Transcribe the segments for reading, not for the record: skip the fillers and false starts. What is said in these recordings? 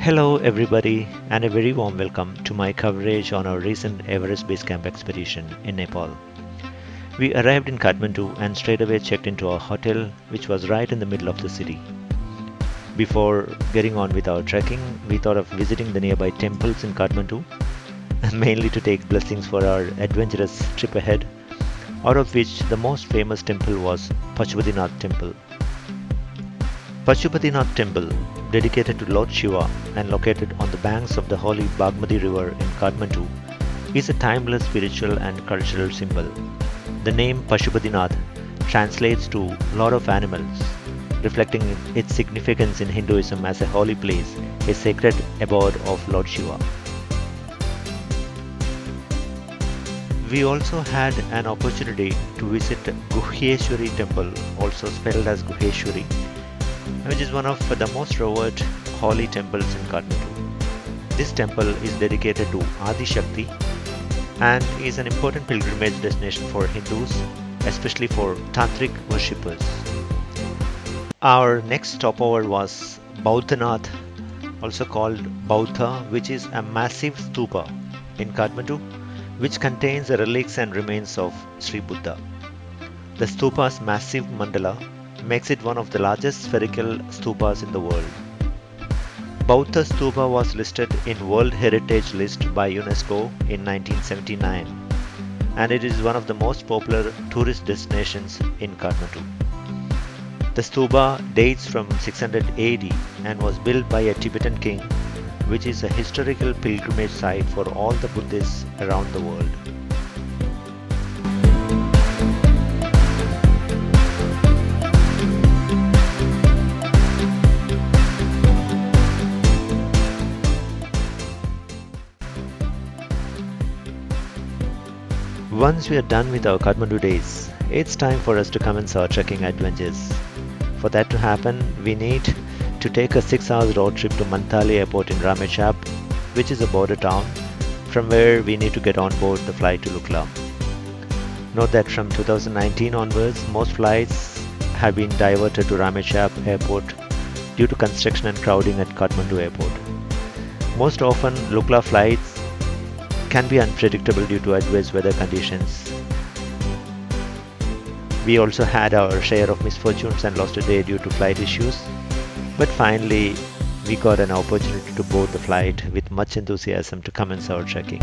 Hello everybody and a very warm welcome to my coverage on our recent Everest Base Camp expedition in Nepal. We arrived in Kathmandu and straight away checked into our hotel, which was right in the middle of the city. Before getting on with our trekking, we thought of visiting the nearby temples in Kathmandu, mainly to take blessings for our adventurous trip ahead, out of which the most famous temple was Pashupatinath Temple. Pashupatinath Temple, dedicated to Lord Shiva and located on the banks of the holy Bagmati River in Kathmandu, is a timeless spiritual and cultural symbol. The name Pashupatinath translates to Lord of Animals, reflecting its significance in Hinduism as a holy place, a sacred abode of Lord Shiva. We also had an opportunity to visit Guhyeshwari Temple, also spelled as Guhyeshwari, which is one of the most revered holy temples in Kathmandu. This temple is dedicated to Adi Shakti and is an important pilgrimage destination for Hindus, especially for Tantric worshippers. Our next stopover was Bauddhanath, also called Bauddha, which is a massive stupa in Kathmandu, which contains the relics and remains of Sri Buddha. The stupa's massive mandala makes it one of the largest spherical stupas in the world. Bauddha Stupa was listed in World Heritage List by UNESCO in 1979, and it is one of the most popular tourist destinations in Kathmandu. The stupa dates from 600 AD and was built by a Tibetan king, which is a historical pilgrimage site for all the Buddhists around the world. Once we are done with our Kathmandu days, it's time for us to commence our trekking adventures. For that to happen, we need to take a 6 hours road trip to Mantali Airport in Ramechhap, which is a border town, from where we need to get on board the flight to Lukla. Note that from 2019 onwards, most flights have been diverted to Ramechhap Airport due to construction and crowding at Kathmandu Airport. Most often, Lukla flights can be unpredictable due to adverse weather conditions. We also had our share of misfortunes and lost a day due to flight issues, but finally we got an opportunity to board the flight with much enthusiasm to commence our trekking.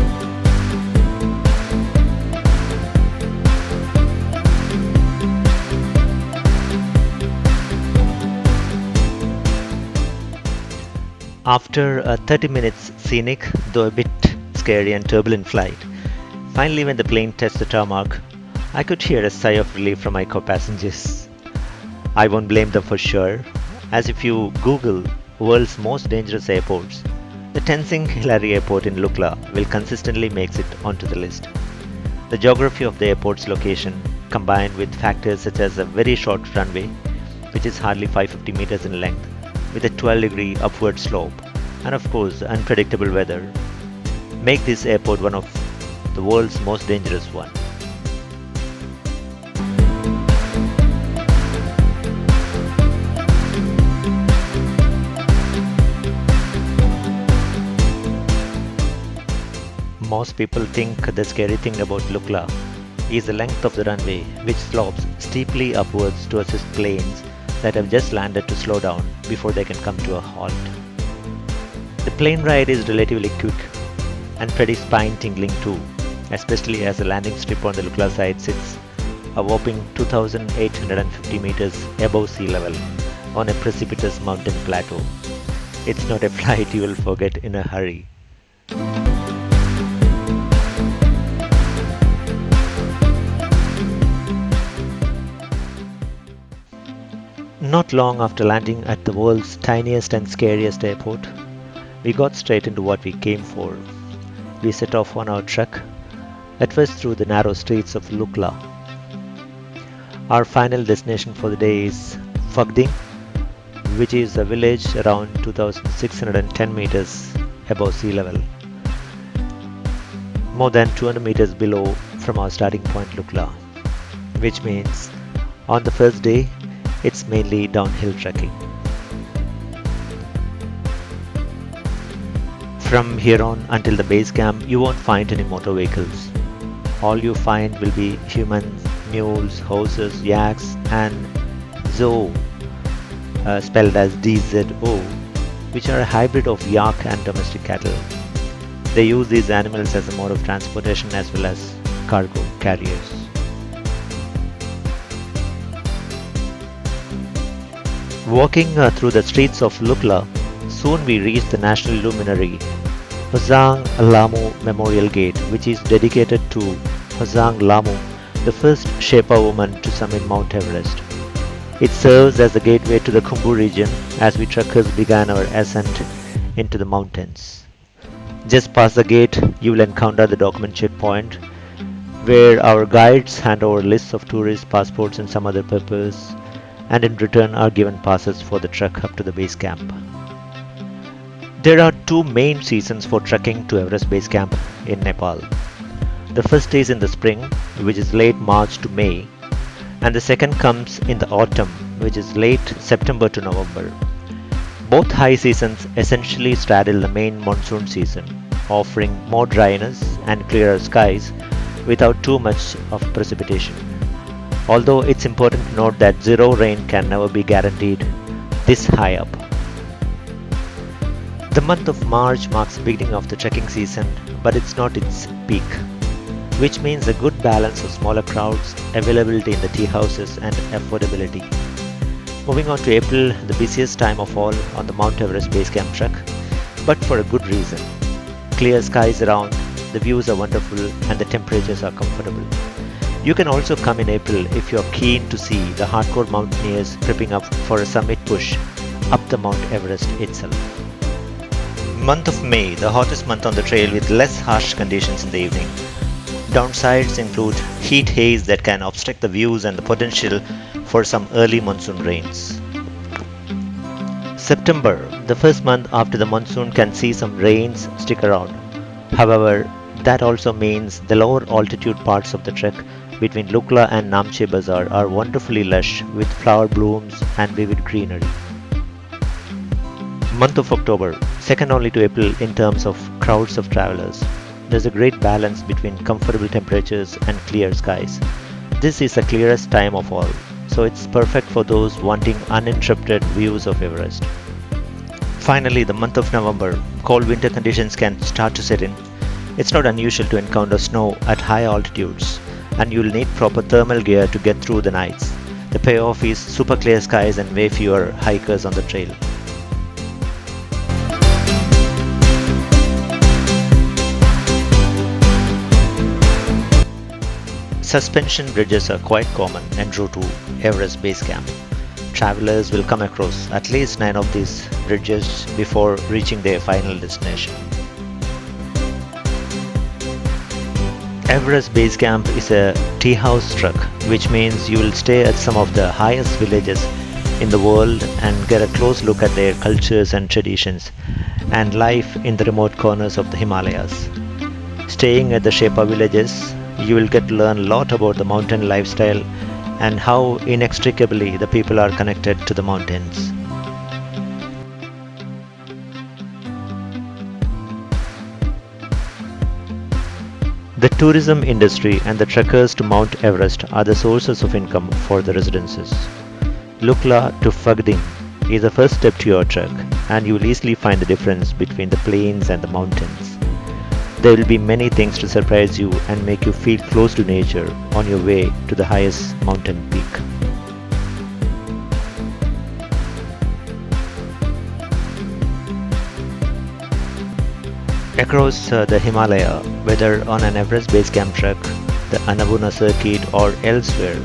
After a 30 minutes scenic, though a bit scary and turbulent flight, finally when the plane touched the tarmac, I could hear a sigh of relief from my co-passengers. I won't blame them for sure, as if you Google world's most dangerous airports, the Tenzing Hillary Airport in Lukla will consistently make it onto the list. The geography of the airport's location, combined with factors such as a very short runway, which is hardly 550 meters in length, with a 12-degree upward slope, and of course unpredictable weather, make this airport one of the world's most dangerous one. Most people think the scary thing about Lukla is the length of the runway, which slopes steeply upwards to assist planes that have just landed to slow down before they can come to a halt. The plane ride is relatively quick and pretty spine-tingling too, especially as the landing strip on the Lukla side sits a whopping 2,850 meters above sea level on a precipitous mountain plateau. It's not a flight you will forget in a hurry. Not long after landing at the world's tiniest and scariest airport, we got straight into what we came for. We set off on our trek, at first through the narrow streets of Lukla. Our final destination for the day is Phakding, which is a village around 2,610 meters above sea level, more than 200 meters below from our starting point Lukla, which means on the first day it's mainly downhill trekking. From here on until the base camp, you won't find any motor vehicles. All you find will be humans, mules, horses, yaks, and zo, spelled as DZO, which are a hybrid of yak and domestic cattle. They use these animals as a mode of transportation as well as cargo carriers. Walking through the streets of Lukla, soon we reach the national luminary, Phakding Lamu Memorial Gate, which is dedicated to Phakding Lamu, the first Sherpa woman to summit Mount Everest. It serves as the gateway to the Khumbu region as we trekkers began our ascent into the mountains. Just past the gate, you will encounter the document checkpoint where our guides hand over lists of tourist passports and some other papers, and in return are given passes for the trek up to the base camp. There are two main seasons for trekking to Everest Base Camp in Nepal. The first is in the spring, which is late March to May, and the second comes in the autumn, which is late September to November. Both high seasons essentially straddle the main monsoon season, offering more dryness and clearer skies without too much of precipitation. Although it's important to note that zero rain can never be guaranteed this high up. The month of March marks the beginning of the trekking season, but it's not its peak, which means a good balance of smaller crowds, availability in the tea houses, and affordability. Moving on to April, the busiest time of all on the Mount Everest Base Camp Trek, but for a good reason. Clear skies around, the views are wonderful, and the temperatures are comfortable. You can also come in April if you're keen to see the hardcore mountaineers prepping up for a summit push up the Mount Everest itself. Month of May, the hottest month on the trail with less harsh conditions in the evening. Downsides include heat haze that can obstruct the views and the potential for some early monsoon rains. September, the first month after the monsoon, can see some rains stick around. However, that also means the lower altitude parts of the trek between Lukla and Namche Bazaar are wonderfully lush with flower blooms and vivid greenery. Month of October, second only to April in terms of crowds of travelers. There's a great balance between comfortable temperatures and clear skies. This is the clearest time of all, so it's perfect for those wanting uninterrupted views of Everest. Finally, the month of November, cold winter conditions can start to set in. It's not unusual to encounter snow at high altitudes, and you'll need proper thermal gear to get through the nights. The payoff is super clear skies and way fewer hikers on the trail. Suspension bridges are quite common en route to Everest Base Camp. Travelers will come across at least 9 of these bridges before reaching their final destination. Everest Base Camp is a tea house trek, which means you will stay at some of the highest villages in the world and get a close look at their cultures and traditions and life in the remote corners of the Himalayas. Staying at the Sherpa villages, you will get to learn a lot about the mountain lifestyle and how inextricably the people are connected to the mountains. The tourism industry and the trekkers to Mount Everest are the sources of income for the residences. Lukla to Phakding is the first step to your trek, and you will easily find the difference between the plains and the mountains. There will be many things to surprise you and make you feel close to nature on your way to the highest mountain peak. Across the Himalaya, whether on an Everest Base Camp trek, the Annapurna circuit or elsewhere,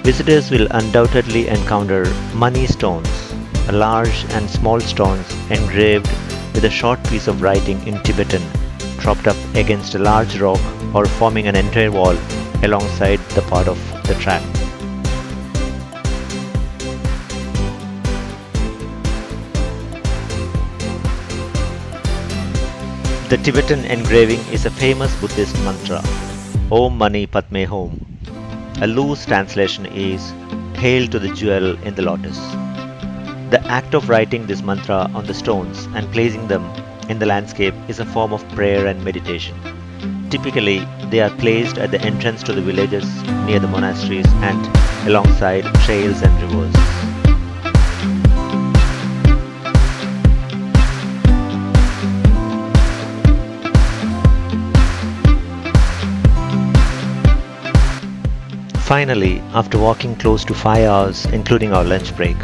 visitors will undoubtedly encounter money stones, large and small stones engraved with a short piece of writing in Tibetan propped up against a large rock or forming an entire wall alongside the part of the track. The Tibetan engraving is a famous Buddhist mantra, Om Mani Padme Hum. A loose translation is Hail to the jewel in the lotus. The act of writing this mantra on the stones and placing them in the landscape is a form of prayer and meditation. Typically, they are placed at the entrance to the villages, near the monasteries, and alongside trails and rivers. Finally, after walking close to 5 hours, including our lunch break,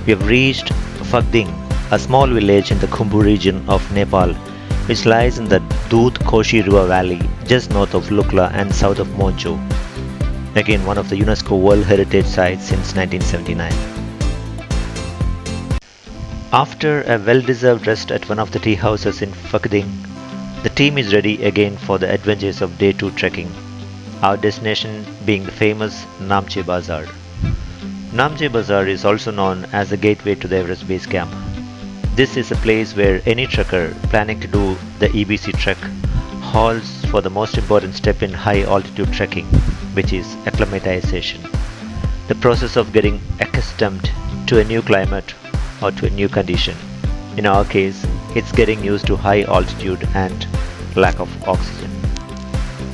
we have reached Phakding, a small village in the Khumbu region of Nepal, which lies in the Koshi River Valley just north of Lukla and south of Moncho. Again, one of the UNESCO World Heritage Sites since 1979. After a well-deserved rest at one of the tea houses in Phakding, the team is ready again for the adventures of day 2 trekking. Our destination being the famous Namche Bazaar. Namche Bazaar is also known as the gateway to the Everest Base Camp. This is a place where any trekker planning to do the EBC trek halts for the most important step in high altitude trekking, which is acclimatization. The process of getting accustomed to a new climate or to a new condition. In our case, it's getting used to high altitude and lack of oxygen.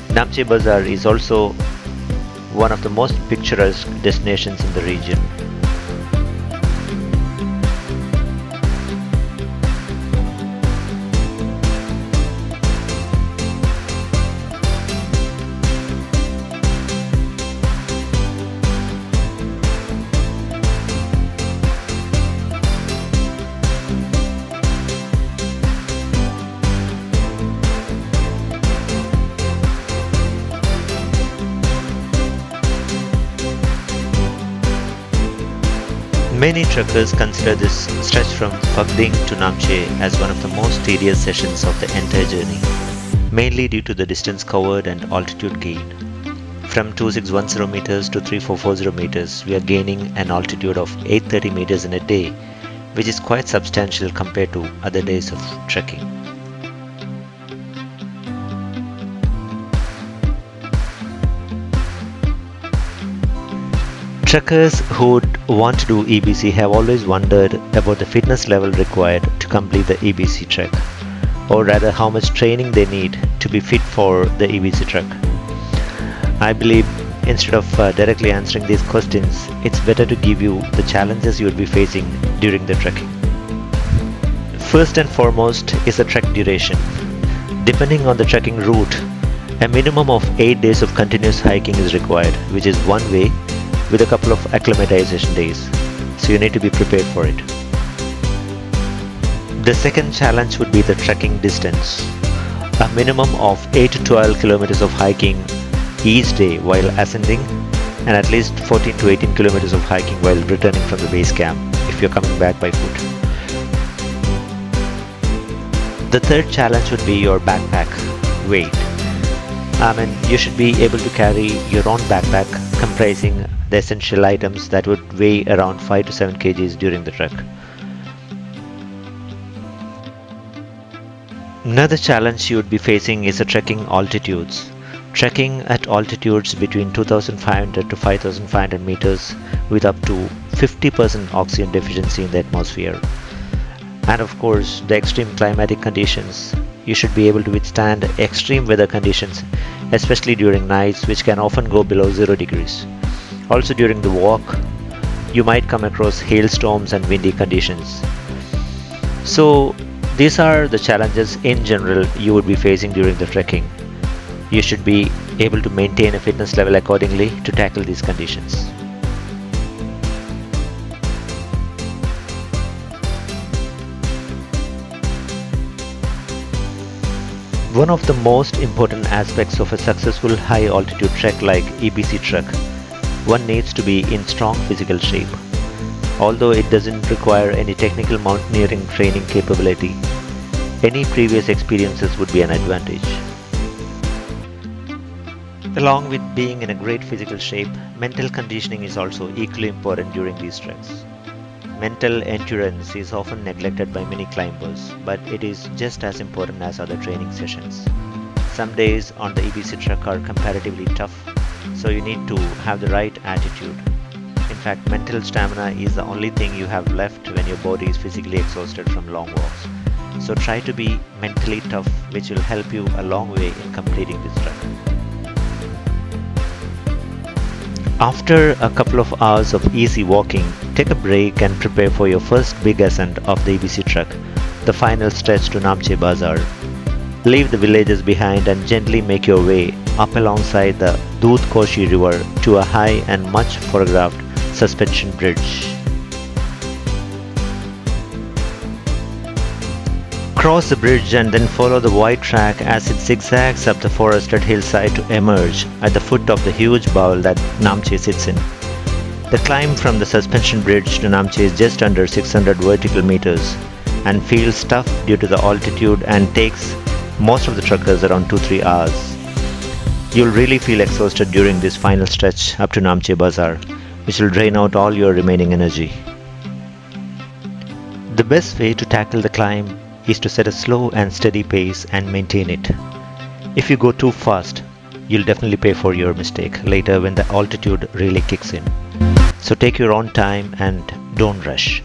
Namche Bazaar is also one of the most picturesque destinations in the region. Many trekkers consider this stretch from Phakding to Namche as one of the most tedious sessions of the entire journey, mainly due to the distance covered and altitude gain. From 2610 meters to 3440 meters, we are gaining an altitude of 830 meters in a day, which is quite substantial compared to other days of trekking. Trekkers who would want to do EBC have always wondered about the fitness level required to complete the EBC trek, or rather how much training they need to be fit for the EBC trek. I believe instead of directly answering these questions, it's better to give you the challenges you will be facing during the trekking. First and foremost is the trek duration. Depending on the trekking route, a minimum of 8 days of continuous hiking is required, which is one way with a couple of acclimatization days, so you need to be prepared for it. The second challenge would be the trekking distance. A minimum of 8 to 12 kilometers of hiking each day while ascending, and at least 14 to 18 kilometers of hiking while returning from the base camp if you're coming back by foot. The third challenge would be your backpack weight. You should be able to carry your own backpack comprising the essential items that would weigh around 5 to 7 kgs during the trek. Another challenge you would be facing is the trekking altitudes. Trekking at altitudes between 2500 to 5500 meters with up to 50% oxygen deficiency in the atmosphere. And of course, the extreme climatic conditions. You should be able to withstand extreme weather conditions, especially during nights, which can often go below 0 degrees. Also during the walk, you might come across hailstorms and windy conditions. So these are the challenges in general you would be facing during the trekking. You should be able to maintain a fitness level accordingly to tackle these conditions. One of the most important aspects of a successful high altitude trek like EBC trek, one needs to be in strong physical shape. Although it doesn't require any technical mountaineering training capability, any previous experiences would be an advantage. Along with being in a great physical shape, mental conditioning is also equally important during these treks. Mental endurance is often neglected by many climbers, but it is just as important as other training sessions. Some days on the EBC trek are comparatively tough, so you need to have the right attitude. In fact, mental stamina is the only thing you have left when your body is physically exhausted from long walks. So try to be mentally tough, which will help you a long way in completing this trek. After a couple of hours of easy walking, take a break and prepare for your first big ascent of the EBC trek, the final stretch to Namche Bazaar. Leave the villages behind and gently make your way up alongside the Dingboche river to a high and much photographed suspension bridge. Cross the bridge and then follow the wide track as it zigzags up the forested hillside to emerge at the foot of the huge bowl that Namche sits in. The climb from the suspension bridge to Namche is just under 600 vertical meters and feels tough due to the altitude and takes most of the truckers around 2-3 hours. You'll really feel exhausted during this final stretch up to Namche Bazaar, which will drain out all your remaining energy. The best way to tackle the climb is to set a slow and steady pace and maintain it. If you go too fast, you'll definitely pay for your mistake later when the altitude really kicks in. So take your own time and don't rush.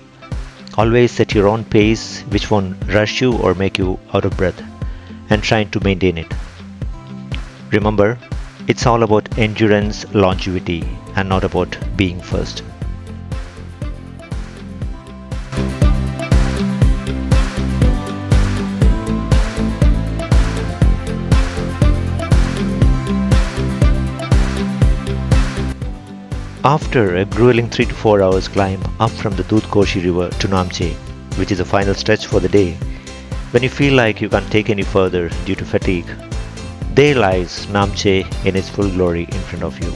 Always set your own pace, which won't rush you or make you out of breath, and trying to maintain it. Remember, it's all about endurance, longevity, and not about being first. After a grueling 3 to 4 hours climb up from the Dingboche river to Namche, which is the final stretch for the day, when you feel like you can't take any further due to fatigue, there lies Namche in its full glory in front of you.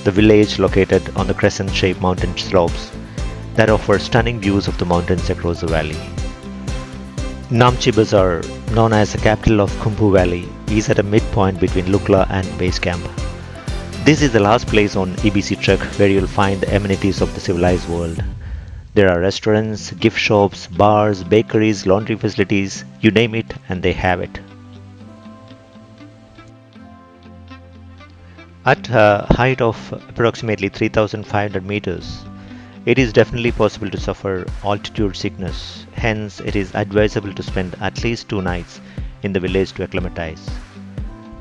The village located on the crescent-shaped mountain slopes that offer stunning views of the mountains across the valley. Namche Bazaar, known as the capital of Khumbu Valley, is at a midpoint between Lukla and base camp. This is the last place on EBC trek where you'll find the amenities of the civilized world. There are restaurants, gift shops, bars, bakeries, laundry facilities, you name it and they have it. At a height of approximately 3,500 meters, it is definitely possible to suffer altitude sickness. Hence, it is advisable to spend at least 2 nights in the village to acclimatize.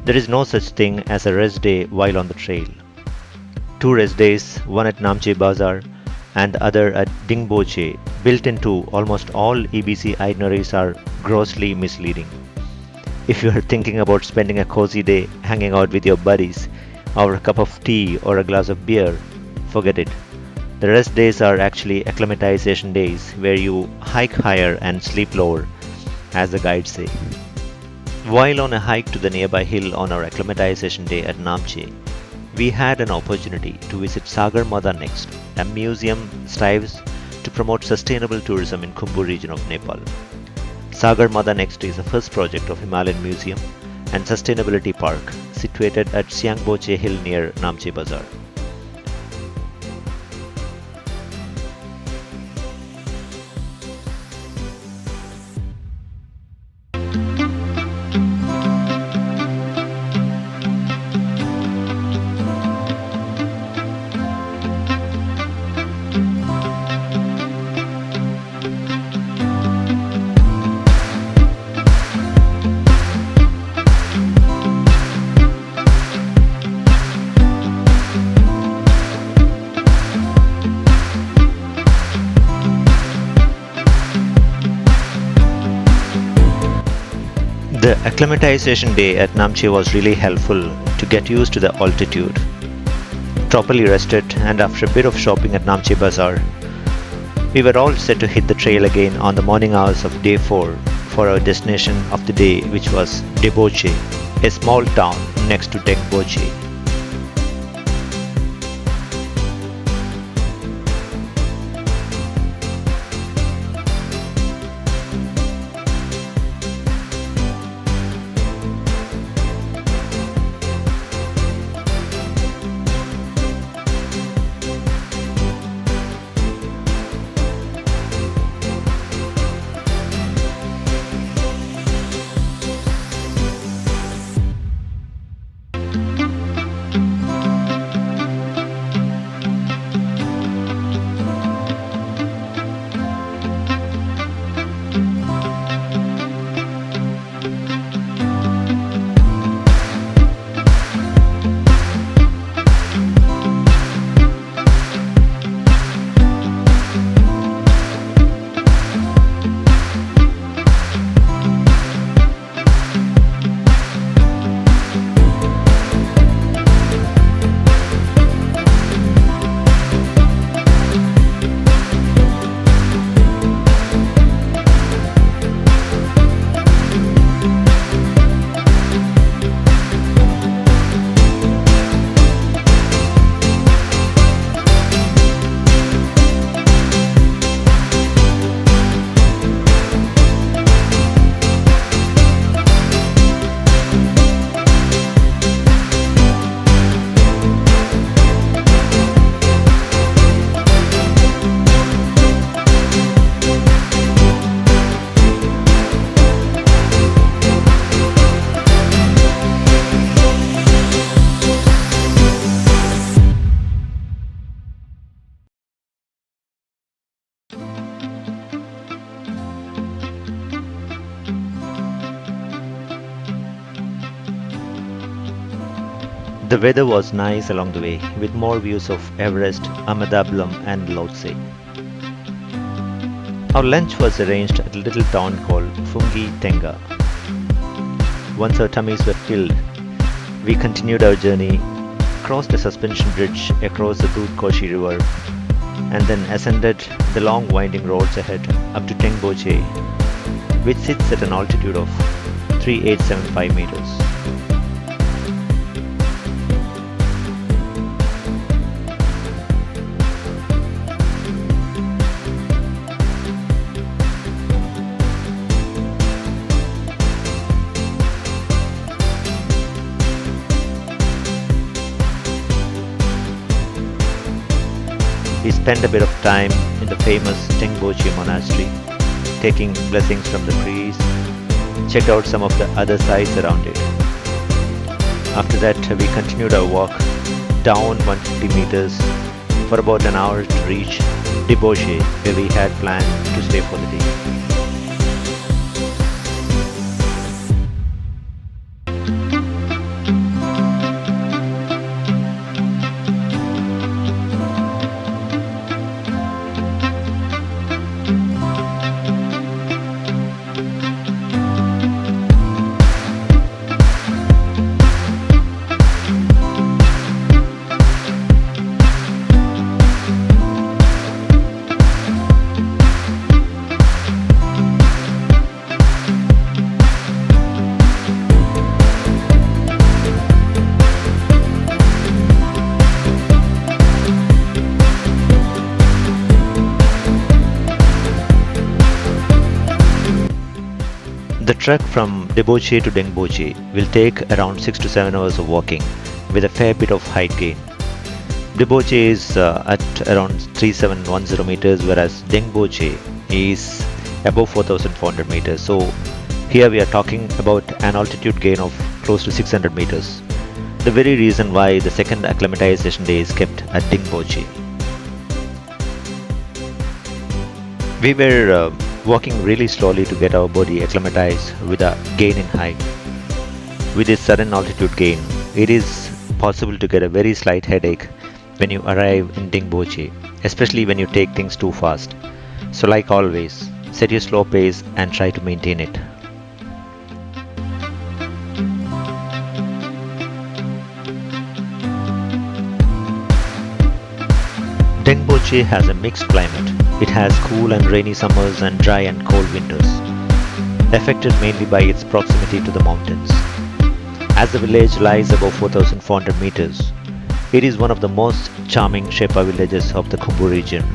There is no such thing as a rest day while on the trail. 2 rest days, one at Namche Bazaar and the other at Dingboche, built into almost all EBC itineraries, are grossly misleading. If you are thinking about spending a cozy day hanging out with your buddies over a cup of tea or a glass of beer, forget it. The rest days are actually acclimatization days where you hike higher and sleep lower, as the guides say. While on a hike to the nearby hill on our acclimatization day at Namche, we had an opportunity to visit Sagar Mata next, a museum strives to promote sustainable tourism in Khumbu region of Nepal. Sagar Mata next is the first project of Himalayan Museum and Sustainability Park situated at Dingboche hill near Namche Bazaar. The acclimatization day at Namche was really helpful to get used to the altitude. Properly rested and after a bit of shopping at Namche Bazaar, we were all set to hit the trail again on the morning hours of day 4 for our destination of the day, which was Dingboche, a small town next to Dingboche. The weather was nice along the way, with more views of Everest, Ahmedabad and Lhotse. Our lunch was arranged at a little town called Fungi Tenga. Once our tummies were filled, we continued our journey, crossed the suspension bridge across the Dingboche river, and then ascended the long winding roads ahead up to Dingboche, which sits at an altitude of 3875 meters. We spent a bit of time in the famous Dingboche monastery, taking blessings from the trees, checked out some of the other sites around it. After that, we continued our walk down 150 meters for about an hour to reach Dingboche, where we had planned to stay for the day. The trek from Dingboche to Dingboche will take around 6 to 7 hours of walking with a fair bit of height gain. Dingboche is at around 3710 meters, whereas Dingboche is above 4400 meters. So here we are talking about an altitude gain of close to 600 meters. The very reason why the second acclimatization day is kept at Dingboche. We were walking really slowly to get our body acclimatized with a gain in height. With this sudden altitude gain, it is possible to get a very slight headache when you arrive in Dingboche, especially when you take things too fast. So like always, set your slow pace and try to maintain it. Dingboche has a mixed climate. It has cool and rainy summers and dry and cold winters, affected mainly by its proximity to the mountains. As the village lies above 4400 meters, it is one of the most charming Sherpa villages of the Khumbu region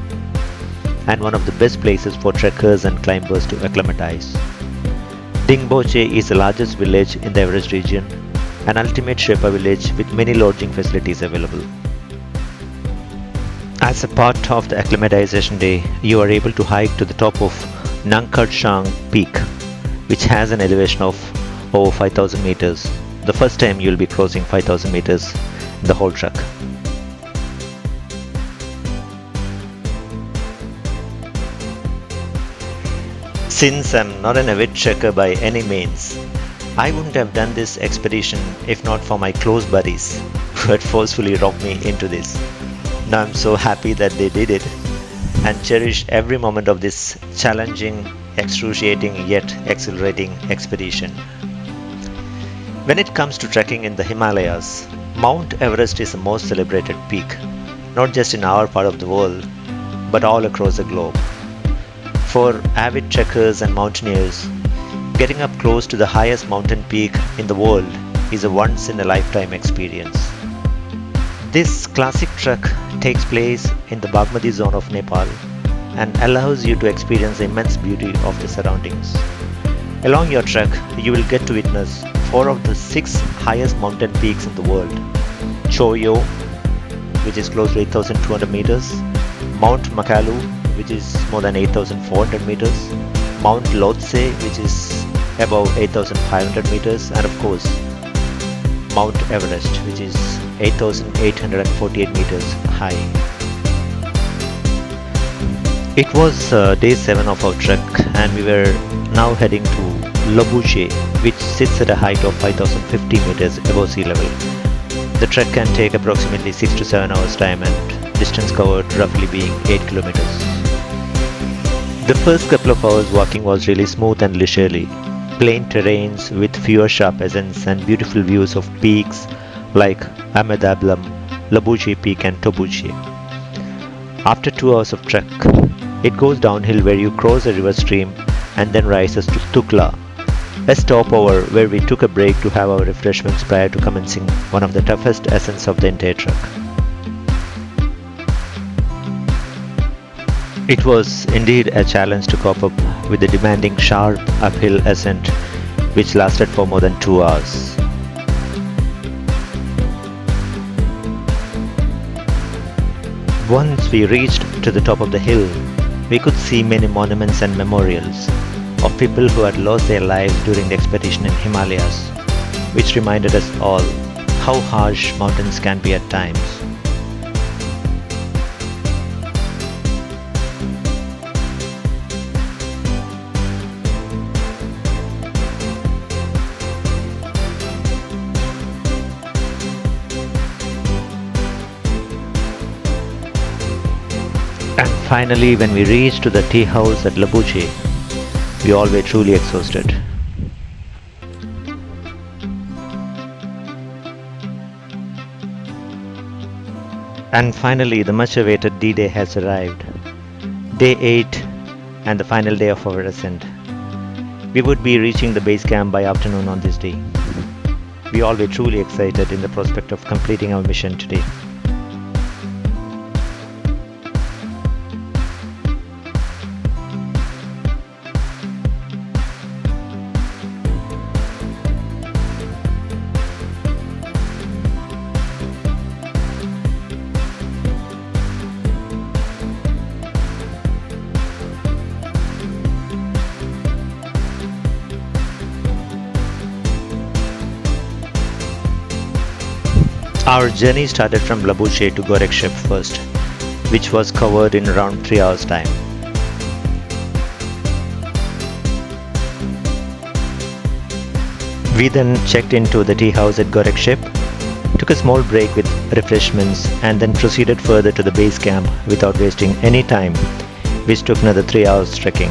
and one of the best places for trekkers and climbers to acclimatize. Dingboche is the largest village in the Everest region, an ultimate Sherpa village with many lodging facilities available. As a part of the acclimatization day, you are able to hike to the top of Nangkatshang peak, which has an elevation of over 5000 meters. The first time you will be crossing 5000 meters in the whole trek. Since I'm not an avid trekker by any means, I wouldn't have done this expedition if not for my close buddies who had forcefully rocked me into this. Now I'm so happy that they did it and cherish every moment of this challenging, excruciating yet exhilarating expedition. When it comes to trekking in the Himalayas, Mount Everest is the most celebrated peak, not just in our part of the world, but all across the globe. For avid trekkers and mountaineers, getting up close to the highest mountain peak in the world is a once-in-a-lifetime experience. This classic trek takes place in the Bagmati zone of Nepal and allows you to experience the immense beauty of the surroundings. Along your trek, you will get to witness 4 of the 6 highest mountain peaks in the world. Choyo, which is close to 8200 meters, Mount Makalu, which is more than 8400 meters, Mount Lhotse, which is above 8500 meters, and of course Mount Everest, which is 8,848 meters high. It was day 7 of our trek and we were now heading to Lobuche, which sits at a height of 5,050 meters above sea level. The trek can take approximately 6 to 7 hours time and distance covered roughly being 8 kilometers. The first couple of hours walking was really smooth and leisurely. Plain terrains with fewer sharp ascents and beautiful views of peaks like Ahmedablam, Lobuche Peak and Tobuche. After 2 hours of trek, it goes downhill where you cross a river stream and then rises to Lukla, a stopover where we took a break to have our refreshments prior to commencing one of the toughest ascents of the entire trek. It was indeed a challenge to cope up with the demanding sharp uphill ascent which lasted for more than 2 hours. Once we reached to the top of the hill, we could see many monuments and memorials of people who had lost their lives during the expedition in Himalayas, which reminded us all how harsh mountains can be at times. And finally, when we reached to the tea house at Lobuche, we all were truly exhausted. And finally, the much awaited D-Day has arrived. Day 8 and the final day of our ascent. We would be reaching the base camp by afternoon on this day. We all were truly excited in the prospect of completing our mission today. Our journey started from Lobuche to Gorakshep first, which was covered in around 3 hours time. We then checked into the tea house at Gorakshep, took a small break with refreshments and then proceeded further to the base camp without wasting any time, which took another 3 hours trekking.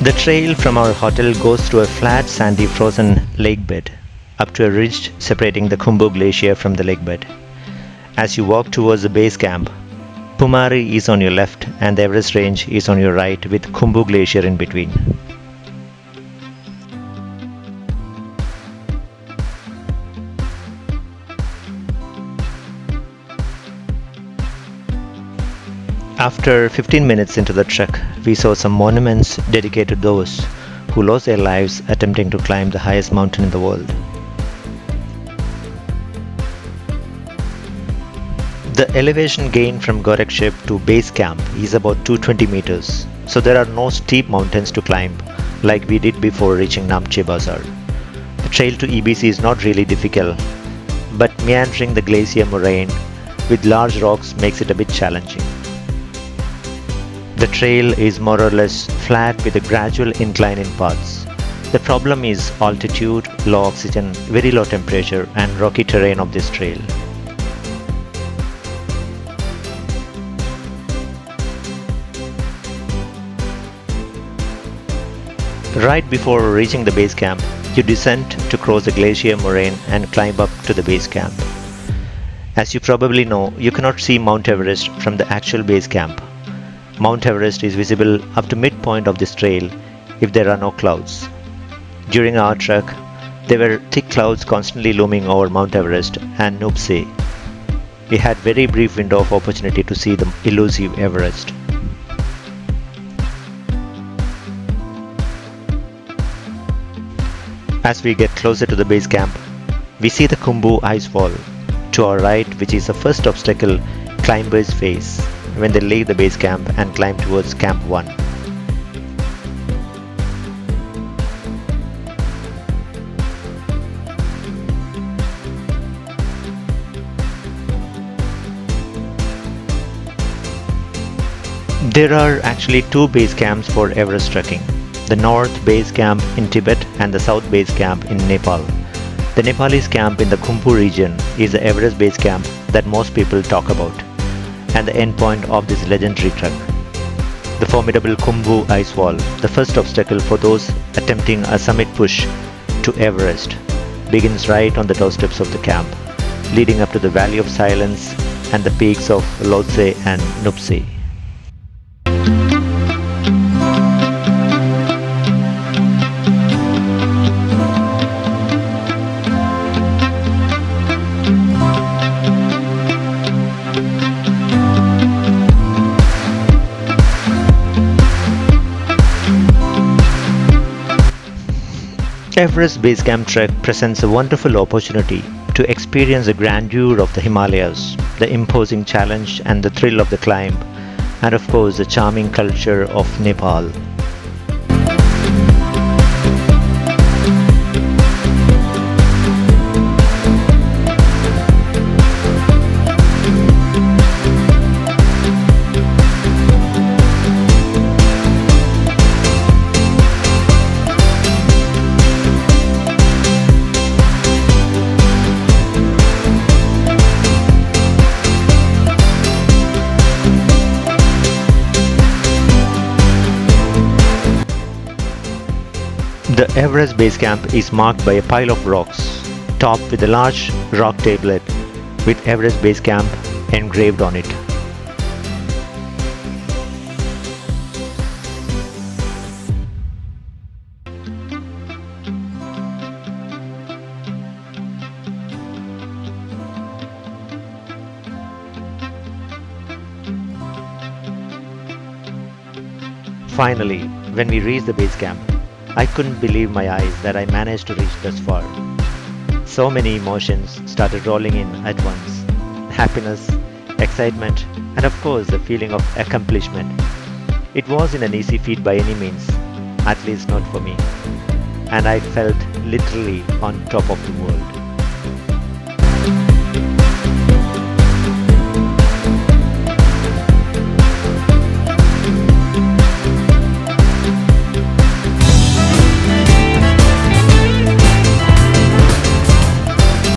The trail from our hotel goes through a flat sandy frozen lake bed up to a ridge separating the Khumbu Glacier from the lake bed. As you walk towards the base camp, Pumari is on your left and the Everest range is on your right with Khumbu Glacier in between. After 15 minutes into the trek, we saw some monuments dedicated to those who lost their lives attempting to climb the highest mountain in the world. The elevation gain from Gorakshep to base camp is about 220 meters, so there are no steep mountains to climb like we did before reaching Namche Bazaar. The trail to EBC is not really difficult, but meandering the glacier moraine with large rocks makes it a bit challenging. The trail is more or less flat with a gradual incline in parts. The problem is altitude, low oxygen, very low temperature and rocky terrain of this trail. Right before reaching the base camp, you descend to cross the glacier moraine and climb up to the base camp. As you probably know, you cannot see Mount Everest from the actual base camp. Mount Everest is visible up to midpoint of this trail if there are no clouds. During our trek, there were thick clouds constantly looming over Mount Everest and Namche. We had very brief window of opportunity to see the elusive Everest. As we get closer to the base camp, we see the Khumbu icefall to our right, which is the first obstacle climbers face when they leave the base camp and climb towards Camp 1. There are actually two base camps for Everest trekking. The North Base Camp in Tibet and the South Base Camp in Nepal. The Nepalese camp in the Khumpu region is the Everest Base Camp that most people talk about, and the endpoint of this legendary trek. The formidable Khumbu ice wall, the first obstacle for those attempting a summit push to Everest, begins right on the doorsteps of the camp, leading up to the Valley of Silence and the peaks of Lhotse and Nuptse. Everest Base Camp Trek presents a wonderful opportunity to experience the grandeur of the Himalayas, the imposing challenge and the thrill of the climb, and of course the charming culture of Nepal. The Everest Base Camp is marked by a pile of rocks, topped with a large rock tablet with Everest Base Camp engraved on it. Finally, when we reached the base camp, I couldn't believe my eyes that I managed to reach this far. So many emotions started rolling in at once. Happiness, excitement, and of course the feeling of accomplishment. It wasn't an easy feat by any means, at least not for me. And I felt literally on top of the world.